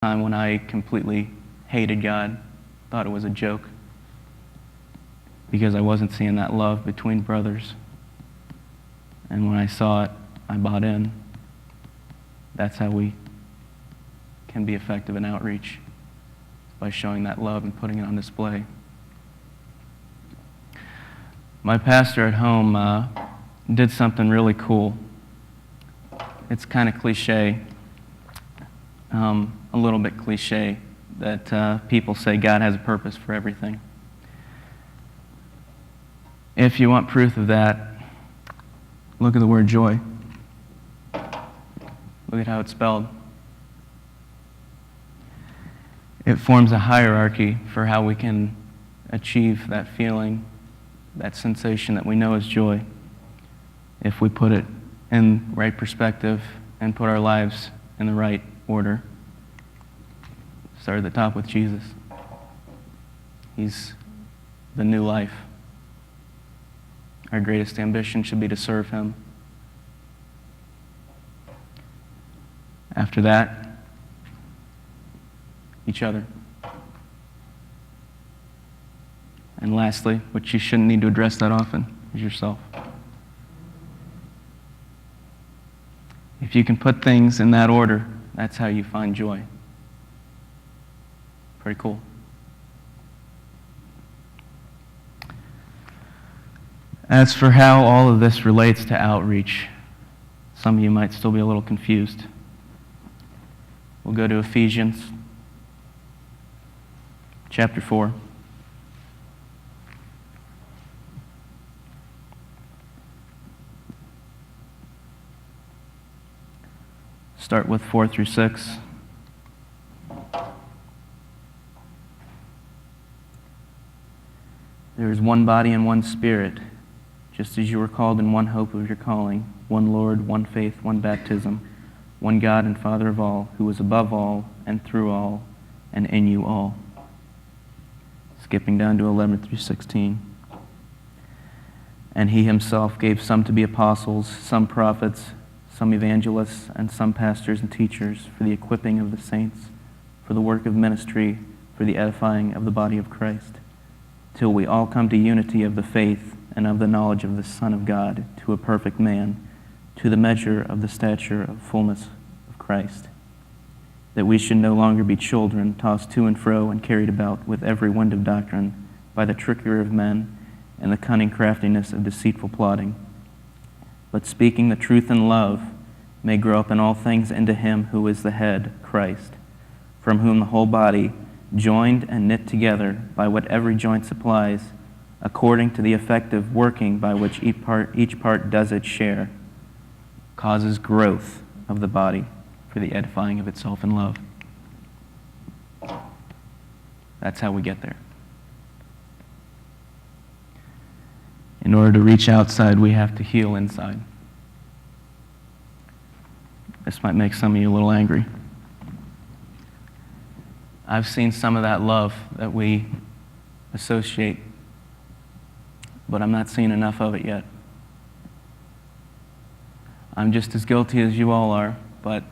time when I completely hated God, thought it was a joke, because I wasn't seeing that love between brothers. And when I saw it, I bought in. That's how we can be effective in outreach, by showing that love and putting it on display. My pastor at home did something really cool. It's kind of cliche, a little bit cliche, that people say God has a purpose for everything. If you want proof of that, look at the word joy. Look at how it's spelled. It forms a hierarchy for how we can achieve that feeling, that sensation that we know is joy, if we put it in right perspective and put our lives in the right order. Start at the top with Jesus. He's the new life. Our greatest ambition should be to serve Him. After that, each other. And lastly, which you shouldn't need to address that often, is yourself. If you can put things in that order, that's how you find joy. Pretty cool. As for how all of this relates to outreach, some of you might still be a little confused. We'll go to Ephesians chapter 4. Start with 4 through 6. There is one body and one Spirit, just as you were called in one hope of your calling, one Lord, one faith, one baptism, one God and Father of all, who is above all and through all and in you all. Skipping down to 11 through 16. And He Himself gave some to be apostles, some prophets, some evangelists, and some pastors and teachers for the equipping of the saints, for the work of ministry, for the edifying of the body of Christ, till we all come to unity of the faith and of the knowledge of the Son of God, to a perfect man, to the measure of the stature of fullness of Christ, that we should no longer be children, tossed to and fro and carried about with every wind of doctrine, by the trickery of men and the cunning craftiness of deceitful plotting, but speaking the truth in love, may grow up in all things into Him who is the head, Christ, from whom the whole body, joined and knit together by what every joint supplies, according to the effective working by which each part does its share, causes growth of the body for the edifying of itself in love. That's how we get there. In order to reach outside, we have to heal inside. This might make some of you a little angry. I've seen some of that love that we associate, but I'm not seeing enough of it yet. I'm just as guilty as you all are, but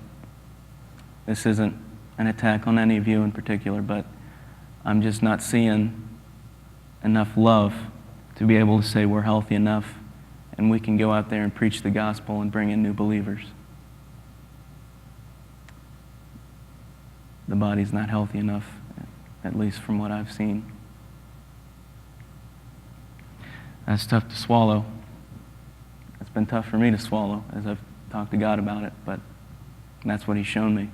this isn't an attack on any of you in particular, but I'm just not seeing enough love to be able to say we're healthy enough and we can go out there and preach the gospel and bring in new believers. The body's not healthy enough, at least from what I've seen. That's tough to swallow. It's been tough for me to swallow as I've talked to God about it, but that's what He's shown me.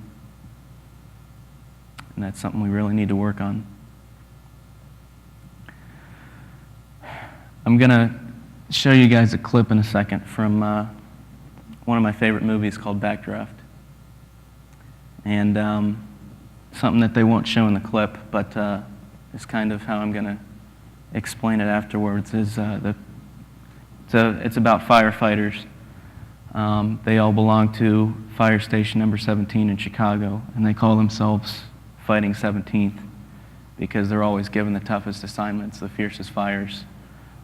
And that's something we really need to work on. I'm going to show you guys a clip in a second from one of my favorite movies called Backdraft. And something that they won't show in the clip, but is kind of how I'm going to explain it afterwards, is it's about firefighters. They all belong to Fire Station number 17 in Chicago, and they call themselves Fighting 17th because they're always given the toughest assignments, the fiercest fires,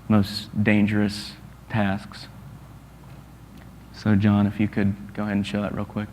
most dangerous tasks. So John, if you could go ahead and show that real quick.